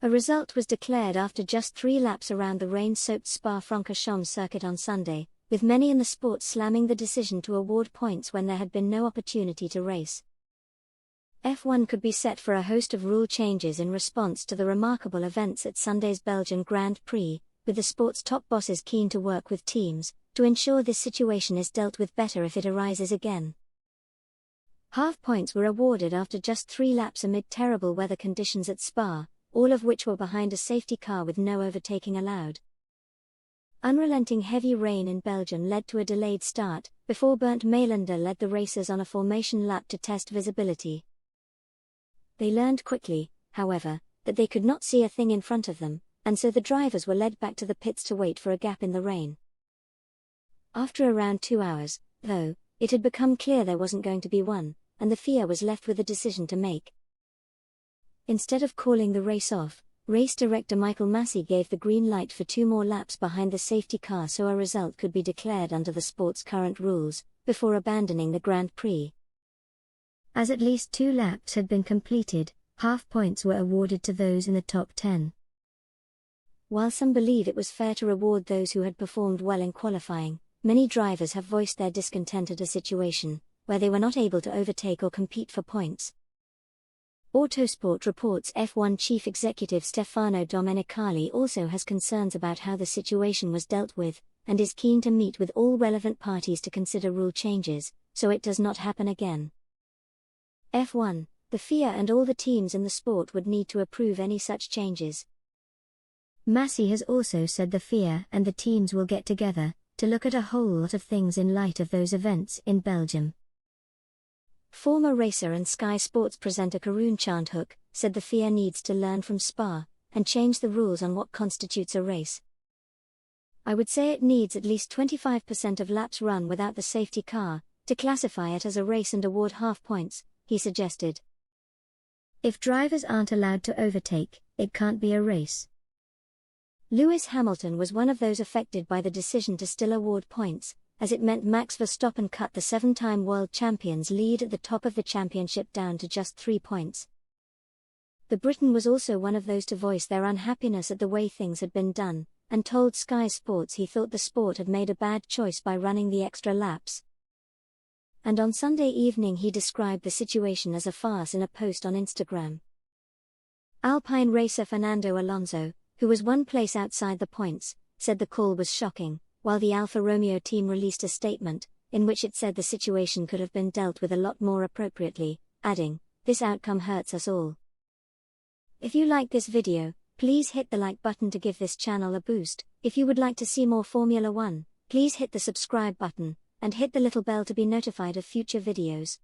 A result was declared after just 3 laps around the rain-soaked Spa-Francorchamps circuit on Sunday, with many in the sport slamming the decision to award points when there had been no opportunity to race. F1 could be set for a host of rule changes in response to the remarkable events at Sunday's Belgian Grand Prix, with the sport's top bosses keen to work with teams to ensure this situation is dealt with better if it arises again. Half points were awarded after just 3 laps amid terrible weather conditions at Spa, all of which were behind a safety car with no overtaking allowed. Unrelenting heavy rain in Belgium led to a delayed start, before Bernd Maylander led the racers on a formation lap to test visibility. They learned quickly, however, that they could not see a thing in front of them, and so the drivers were led back to the pits to wait for a gap in the rain. After around 2 hours, though, it had become clear there wasn't going to be one, and the FIA was left with a decision to make. Instead of calling the race off, race director Michael Massey gave the green light for 2 more laps behind the safety car so a result could be declared under the sport's current rules, before abandoning the Grand Prix. As at least 2 laps had been completed, half points were awarded to those in the top 10. While some believe it was fair to reward those who had performed well in qualifying, many drivers have voiced their discontent at a situation where they were not able to overtake or compete for points. Autosport reports F1 chief executive Stefano Domenicali also has concerns about how the situation was dealt with, and is keen to meet with all relevant parties to consider rule changes, so it does not happen again. F1, the FIA and all the teams in the sport would need to approve any such changes. Massey has also said the FIA and the teams will get together to look at a whole lot of things in light of those events in Belgium. Former racer and Sky Sports presenter Karun Chandhook said the FIA needs to learn from Spa and change the rules on what constitutes a race. I would say it needs at least 25% of laps run without the safety car to classify it as a race and award half points, he suggested. If drivers aren't allowed to overtake, it can't be a race. Lewis Hamilton was one of those affected by the decision to still award points, as it meant Max Verstappen cut the 7-time world champion's lead at the top of the championship down to just 3 points. The Briton was also one of those to voice their unhappiness at the way things had been done, and told Sky Sports he thought the sport had made a bad choice by running the extra laps. And on Sunday evening he described the situation as a farce in a post on Instagram. Alpine racer Fernando Alonso, who was 1 place outside the points, said the call was shocking, while the Alfa Romeo team released a statement, in which it said the situation could have been dealt with a lot more appropriately, adding, "This outcome hurts us all." If you like this video, please hit the like button to give this channel a boost. If you would like to see more Formula 1, please hit the subscribe button, and hit the little bell to be notified of future videos.